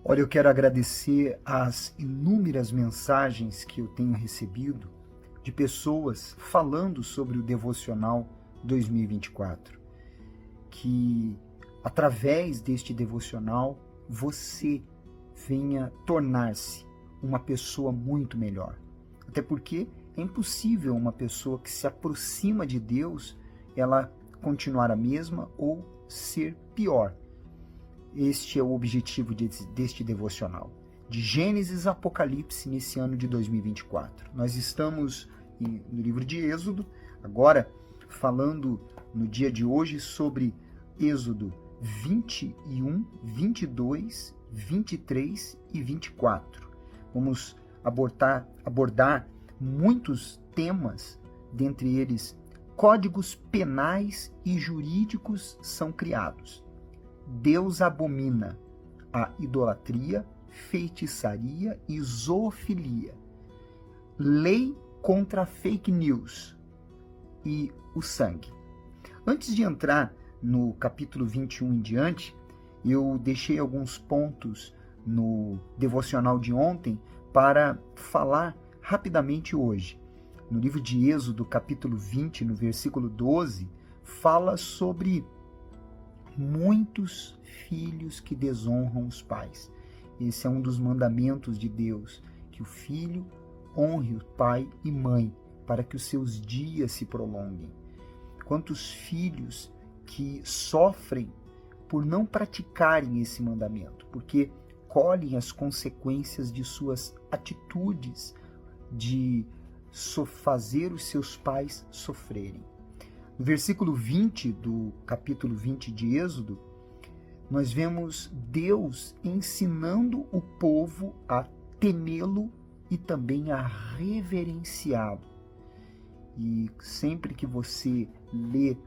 Olha, eu quero agradecer as inúmeras mensagens que eu tenho recebido de pessoas falando sobre o Devocional 2024. Que através deste devocional você venha tornar-se uma pessoa muito melhor. Até porque é impossível uma pessoa que se aproxima de Deus, ela continuar a mesma ou ser pior. Este é o objetivo deste devocional, de Gênesis a Apocalipse nesse ano de 2024. Nós estamos no livro de Êxodo, agora falando no dia de hoje sobre Êxodo 21, 22, 23 e 24. Vamos abordar muitos temas, dentre eles códigos penais e jurídicos são criados. Deus abomina a idolatria, feitiçaria e zoofilia. Lei contra a fake news e o sangue. Antes de entrar no capítulo 21 em diante, eu deixei alguns pontos no devocional de ontem para falar rapidamente hoje. No livro de Êxodo, capítulo 20, no versículo 12, fala sobre muitos filhos que desonram os pais. Esse é um dos mandamentos de Deus, que o filho honre o pai e mãe, para que os seus dias se prolonguem. Quantos filhos que sofrem por não praticarem esse mandamento, porque colhem as consequências de suas atitudes, de fazer os seus pais sofrerem. No versículo 20 do capítulo 20 de Êxodo, nós vemos Deus ensinando o povo a temê-lo e também a reverenciá-lo. E sempre que você lê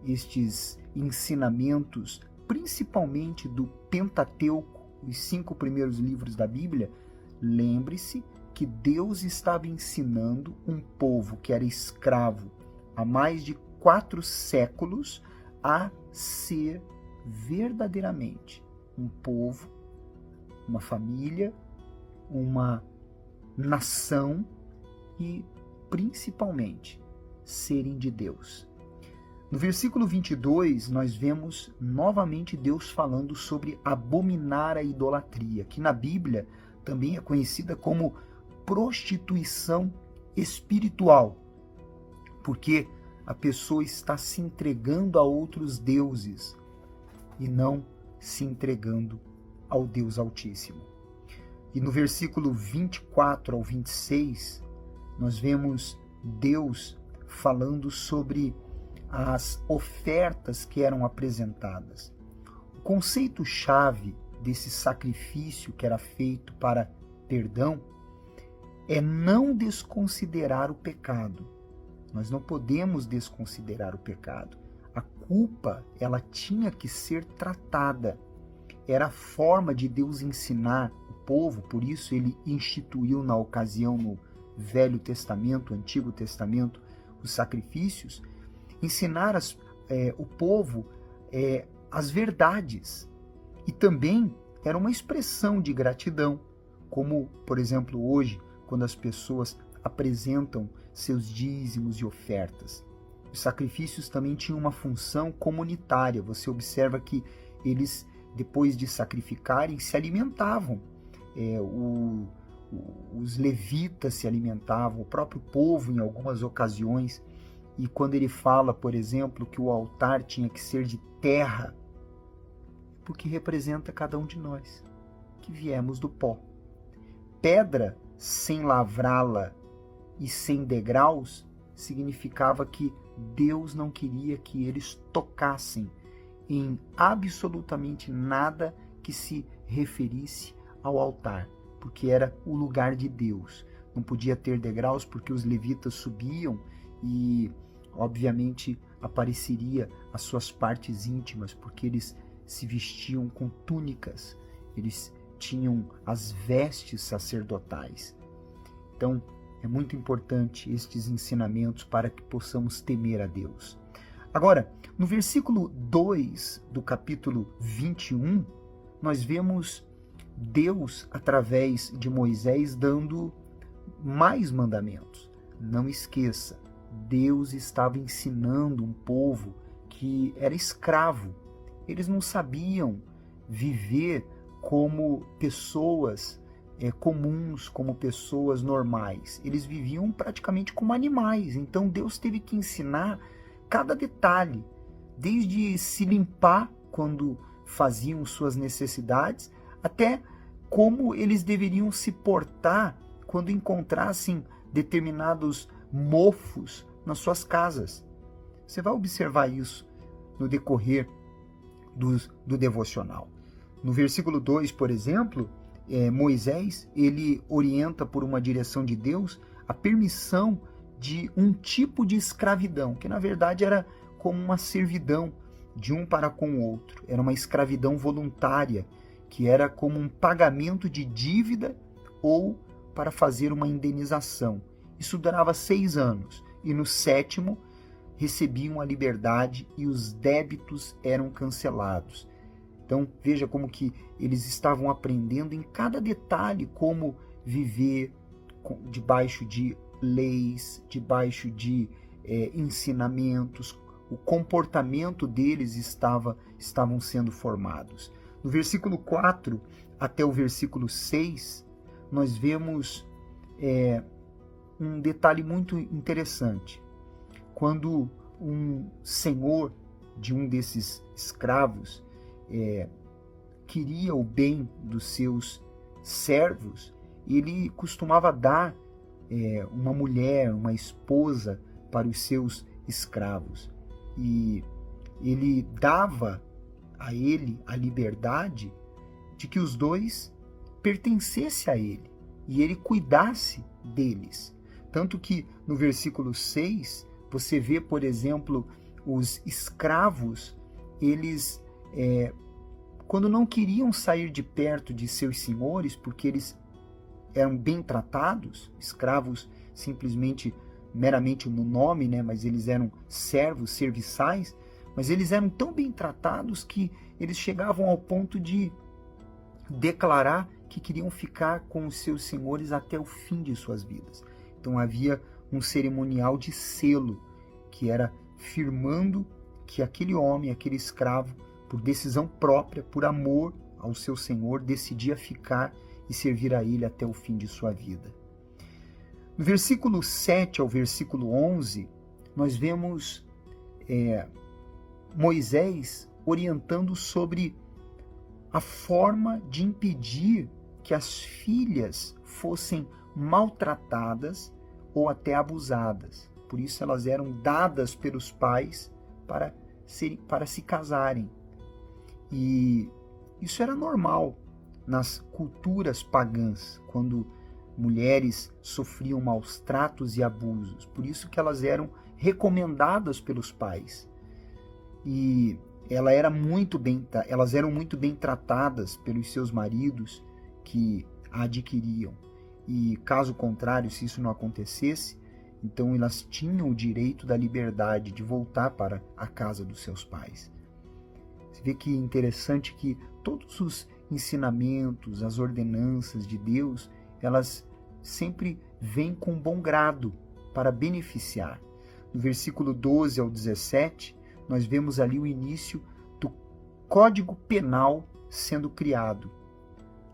estes ensinamentos, principalmente do Pentateuco, os 5 primeiros livros da Bíblia, lembre-se que Deus estava ensinando um povo que era escravo há mais de 4 séculos a ser verdadeiramente um povo, uma família, uma nação e principalmente serem de Deus. No versículo 22, nós vemos novamente Deus falando sobre abominar a idolatria, que na Bíblia também é conhecida como prostituição espiritual, porque a pessoa está se entregando a outros deuses e não se entregando ao Deus Altíssimo. E no versículo 24 ao 26, nós vemos Deus falando sobre as ofertas que eram apresentadas. O conceito-chave desse sacrifício que era feito para perdão é não desconsiderar o pecado. Nós não podemos desconsiderar o pecado. A culpa, ela tinha que ser tratada. Era a forma de Deus ensinar o povo, por isso ele instituiu na ocasião no Velho Testamento, Antigo Testamento, os sacrifícios, ensinar o povo as verdades. E também era uma expressão de gratidão, como, por exemplo, hoje, quando as pessoas apresentam seus dízimos e ofertas. Os sacrifícios também tinham uma função comunitária. Você observa que eles, depois de sacrificarem, se alimentavam. Os levitas se alimentavam, o próprio povo em algumas ocasiões. E quando ele fala, por exemplo, que o altar tinha que ser de terra, porque representa cada um de nós, que viemos do pó. Pedra sem lavrá-la e sem degraus significava que Deus não queria que eles tocassem em absolutamente nada que se referisse ao altar, porque era o lugar de Deus. Não podia ter degraus porque os levitas subiam e, obviamente, apareceria as suas partes íntimas, porque eles se vestiam com túnicas, eles tinham as vestes sacerdotais. Então, é muito importante estes ensinamentos para que possamos temer a Deus. Agora, no versículo 2 do capítulo 21, nós vemos Deus, através de Moisés, dando mais mandamentos. Não esqueça, Deus estava ensinando um povo que era escravo. Eles não sabiam viver como pessoas comuns, como pessoas normais. Eles viviam praticamente como animais. Então Deus teve que ensinar cada detalhe, desde se limpar quando faziam suas necessidades, até como eles deveriam se portar quando encontrassem determinados mofos nas suas casas. Você vai observar isso no decorrer do devocional. No versículo 2, por exemplo, Moisés, ele orienta por uma direção de Deus a permissão de um tipo de escravidão, que na verdade era como uma servidão de um para com o outro. Era uma escravidão voluntária, que era como um pagamento de dívida ou para fazer uma indenização. Isso durava 6 anos, e no 7º recebiam a liberdade e os débitos eram cancelados. Então veja como que eles estavam aprendendo em cada detalhe como viver debaixo de leis, debaixo de ensinamentos. O comportamento deles estavam sendo formados. No versículo 4 até o versículo 6, nós vemos um detalhe muito interessante. Quando um senhor de um desses escravos queria o bem dos seus servos, ele costumava dar uma mulher, uma esposa para os seus escravos. E ele dava a ele a liberdade de que os dois pertencessem a ele e ele cuidasse deles. Tanto que no versículo 6, você vê, por exemplo, os escravos, eles, quando não queriam sair de perto de seus senhores, porque eles eram bem tratados, escravos simplesmente, meramente no nome, né? Mas eles eram servos, serviçais, mas eles eram tão bem tratados que eles chegavam ao ponto de declarar que queriam ficar com os seus senhores até o fim de suas vidas. Então havia um cerimonial de selo, que era firmando que aquele homem, aquele escravo, por decisão própria, por amor ao seu senhor, decidia ficar e servir a ele até o fim de sua vida. No versículo 7 ao versículo 11, nós vemos Moisés orientando sobre a forma de impedir que as filhas fossem maltratadas ou até abusadas. Por isso elas eram dadas pelos pais para se casarem. E isso era normal nas culturas pagãs, quando mulheres sofriam maus tratos e abusos. Por isso que elas eram recomendadas pelos pais. E elas eram muito bem tratadas pelos seus maridos que a adquiriam. E caso contrário, se isso não acontecesse, então elas tinham o direito da liberdade de voltar para a casa dos seus pais. Você vê que interessante que todos os ensinamentos, as ordenanças de Deus, elas sempre vêm com bom grado para beneficiar. No versículo 12 ao 17, nós vemos ali o início do Código Penal sendo criado.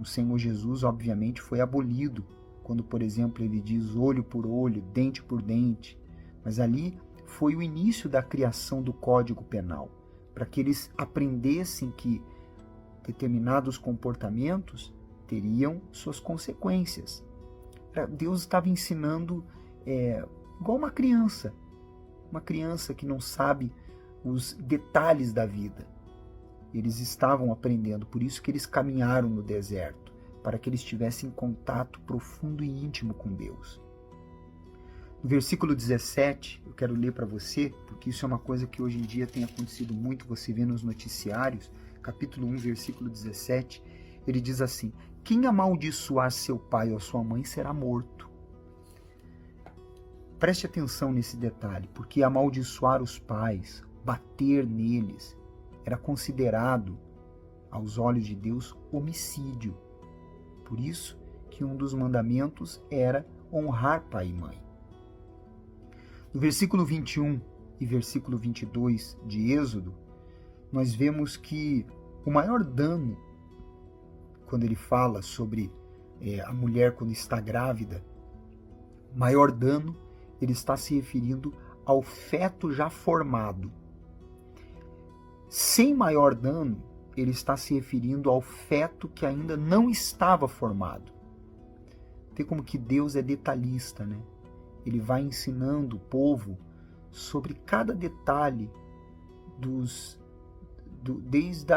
O Senhor Jesus, obviamente, foi abolido, quando, por exemplo, ele diz olho por olho, dente por dente. Mas ali foi o início da criação do Código Penal, para que eles aprendessem que determinados comportamentos teriam suas consequências. Deus estava ensinando igual uma criança que não sabe os detalhes da vida. Eles estavam aprendendo, por isso que eles caminharam no deserto, para que eles tivessem contato profundo e íntimo com Deus. No versículo 17, eu quero ler para você, porque isso é uma coisa que hoje em dia tem acontecido muito, você vê nos noticiários, capítulo 1, versículo 17, ele diz assim: quem amaldiçoar seu pai ou sua mãe será morto. Preste atenção nesse detalhe, porque amaldiçoar os pais, bater neles, era considerado, aos olhos de Deus, homicídio. Por isso que um dos mandamentos era honrar pai e mãe. No versículo 21 e versículo 22 de Êxodo, nós vemos que o maior dano, quando ele fala sobre a mulher quando está grávida, maior dano, ele está se referindo ao feto já formado. Sem maior dano, ele está se referindo ao feto que ainda não estava formado. Tem como que Deus é detalhista, né? Ele vai ensinando o povo sobre cada detalhe desde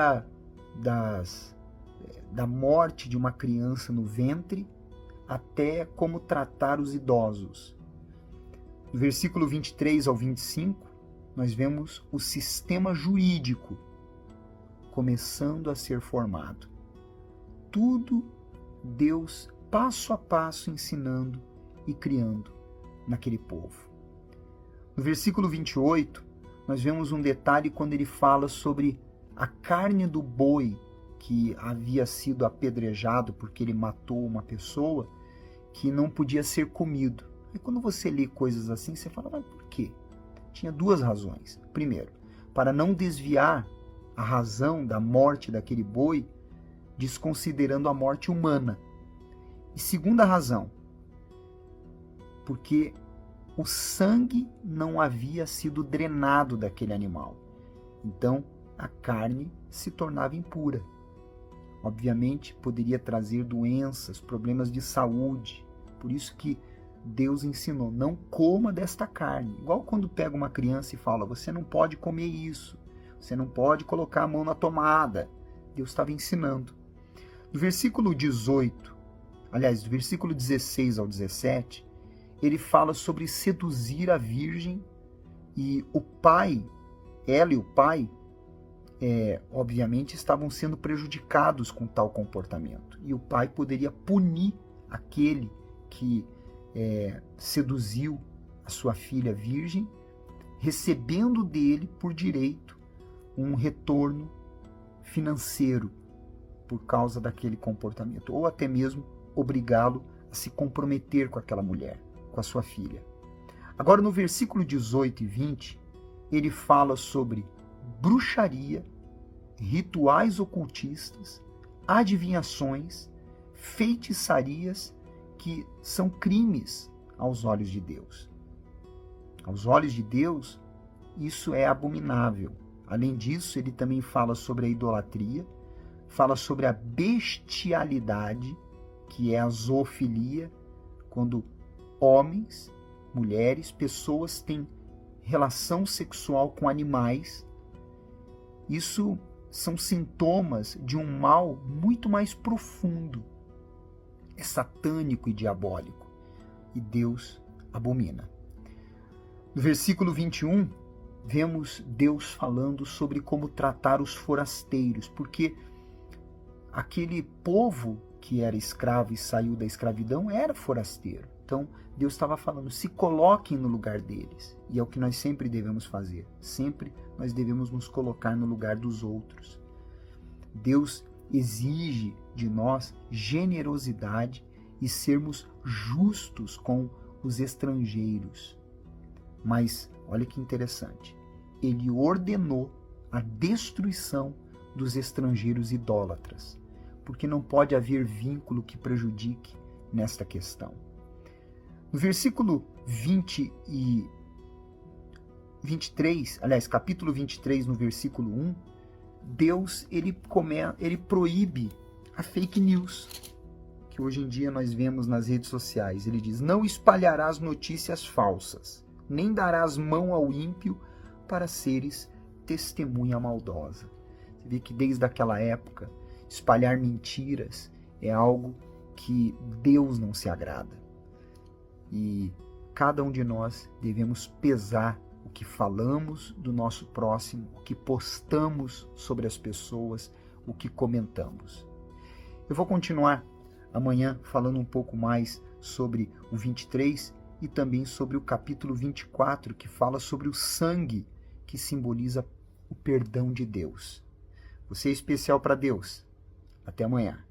da morte de uma criança no ventre até como tratar os idosos. No versículo 23 ao 25, nós vemos o sistema jurídico começando a ser formado. Tudo Deus passo a passo ensinando e criando naquele povo. No versículo 28, nós vemos um detalhe quando ele fala sobre a carne do boi que havia sido apedrejado porque ele matou uma pessoa, que não podia ser comido. E quando você lê coisas assim, você fala, mas por quê? Tinha duas razões. Primeiro, para não desviar a razão da morte daquele boi, desconsiderando a morte humana. E segunda razão, porque o sangue não havia sido drenado daquele animal. Então, a carne se tornava impura. Obviamente, poderia trazer doenças, problemas de saúde. Por isso que Deus ensinou, não coma desta carne. Igual quando pega uma criança e fala, você não pode comer isso, você não pode colocar a mão na tomada. Deus estava ensinando. No versículo 18, aliás, do versículo 16 ao 17, ele fala sobre seduzir a virgem e o pai, ela e o pai, obviamente estavam sendo prejudicados com tal comportamento. E o pai poderia punir aquele que seduziu a sua filha virgem, recebendo dele por direito um retorno financeiro por causa daquele comportamento, ou até mesmo obrigá-lo a se comprometer com aquela mulher, com a sua filha. Agora, no versículo 18 e 20, ele fala sobre bruxaria, rituais ocultistas, adivinhações, feitiçarias, que são crimes aos olhos de Deus. Aos olhos de Deus, isso é abominável. Além disso, ele também fala sobre a idolatria, fala sobre a bestialidade, que é a zoofilia, quando homens, mulheres, pessoas têm relação sexual com animais. Isso são sintomas de um mal muito mais profundo. É satânico e diabólico. E Deus abomina. No versículo 21, vemos Deus falando sobre como tratar os forasteiros, porque aquele povo que era escravo e saiu da escravidão era forasteiro. Então, Deus estava falando, se coloquem no lugar deles. E é o que nós sempre devemos fazer. Sempre nós devemos nos colocar no lugar dos outros. Deus exige de nós generosidade e sermos justos com os estrangeiros. Mas, olha que interessante, ele ordenou a destruição dos estrangeiros idólatras, porque não pode haver vínculo que prejudique nesta questão. No versículo 20 e 23, aliás, capítulo 23, no versículo 1, Deus ele proíbe a fake news, que hoje em dia nós vemos nas redes sociais. Ele diz, não espalharás notícias falsas, nem darás mão ao ímpio para seres testemunha maldosa. Você vê que desde aquela época, espalhar mentiras é algo que Deus não se agrada. E cada um de nós devemos pesar o que falamos do nosso próximo, o que postamos sobre as pessoas, o que comentamos. Eu vou continuar amanhã falando um pouco mais sobre o 23 e também sobre o capítulo 24, que fala sobre o sangue que simboliza o perdão de Deus. Você é especial para Deus. Até amanhã.